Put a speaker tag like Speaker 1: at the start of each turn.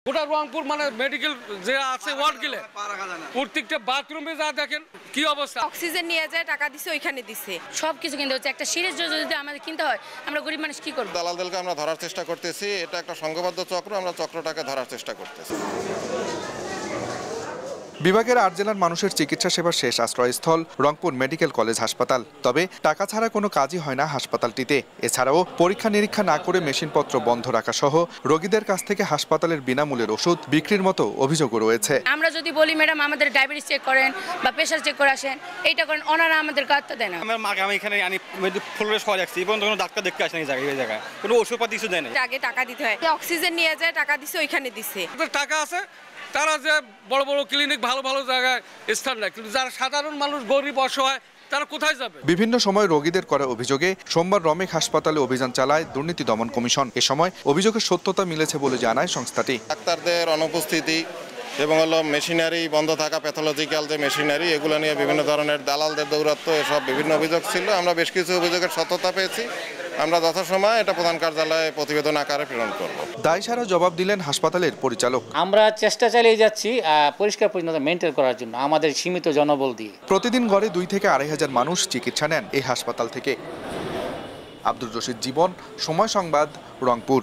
Speaker 1: গোটা রংপুর মানে মেডিকেল যে আছে ওয়ার্ড গেলে প্রত্যেকটা বাথরুমে যা দেখেন কি অবস্থা।
Speaker 2: অক্সিজেন নিয়ে যায়, টাকা দিছে ওইখানে দিছে,
Speaker 3: সবকিছু কিনতে হচ্ছে। একটা সিরিজ যদি আমাদের কিনতে হয়, আমরা গরিব মানুষ কি করব?
Speaker 4: দালালদেরকে আমরা ধরার চেষ্টা করতেছি, এটা একটা সংঘবদ্ধ চক্র, আমরা চক্রটাকে ধরার চেষ্টা করতেছি।
Speaker 5: বিভাগের ৮ জেলার মানুষের চিকিৎসা সেবার শেষ আশ্রয়স্থল রংপুর মেডিকেল কলেজ হাসপাতাল। তবে টাকা ছাড়া কোনো কাজই হয় না হাসপাতালটিতে। এছাড়াও পরীক্ষা নিরীক্ষা না করে মেশিনপত্র বন্ধ রাখা সহ রোগীদের কাছ থেকে হাসপাতালের বিনামূল্যের ওষুধ বিক্রির মতো অভিযোগও রয়েছে।
Speaker 3: আমরা যদি বলি ম্যাডাম আমাদের ডায়াবেটিস চেক করেন বা প্রেশার চেক করে আসেন, এইটা করেন, ওনারা আমাদের কাজটা দেয় না।
Speaker 6: আমার মাকে আমি এখানে আনি ফুলরে সহায় রাখছি, এবং কোনো ডাক্তার দেখতে আসেন এই জায়গায় কোনো ওষুধপাতি কিছু দেয় না।
Speaker 2: আগে টাকা দিতে হয়, অক্সিজেন নিয়ে যায়, টাকা দিছে ওইখানে দিছে।
Speaker 1: টাকা আছে তারা যে বড় বড় ক্লিনিক ভালো ভালো জায়গায় স্থান নেয়, কিন্তু যারা সাধারণ মানুষ গরিব অসহায় তারা কোথায় যাবে?
Speaker 5: বিভিন্ন সময় রোগীদের করা অভিযোগে সোমবার রমেক হাসপাতালে অভিযান চালায় দুর্নীতি দমন কমিশন। এ সময় অভিযোগের সত্যতা মিলেছে বলে জানায় সংস্থাটি।
Speaker 4: ডাক্তারদের অনুপস্থিতি এবং মেশিনারি বন্ধ থাকা, প্যাথোলজিক্যাল যে মেশিনারি, এগুলো নিয়ে বিভিন্ন ধরনের দালালদের দৌরাত্ম, এসব বিভিন্ন অভিযোগ ছিল। আমরা বেশ কিছু অভিযোগের সত্যতা পেয়েছি। আমরা যথাসময়ে এটা প্রধান কার্যালয়ে প্রতিবেদন আকারে প্রেরণ করব।
Speaker 5: দায় সারা জবাব দিলেন হাসপাতালের পরিচালক।
Speaker 7: আমরা চেষ্টা চালিয়ে যাচ্ছি পরিষ্কার পরিচ্ছন্নতা মেনটেন করার জন্য আমাদের সীমিত জনবল দিয়ে।
Speaker 5: প্রতিদিন গড়ে 2 থেকে 2.5 হাজার মানুষ চিকিৎসা নেন এই হাসপাতাল থেকে। আব্দুর রশিদ জীবন, সময় সংবাদ, রংপুর।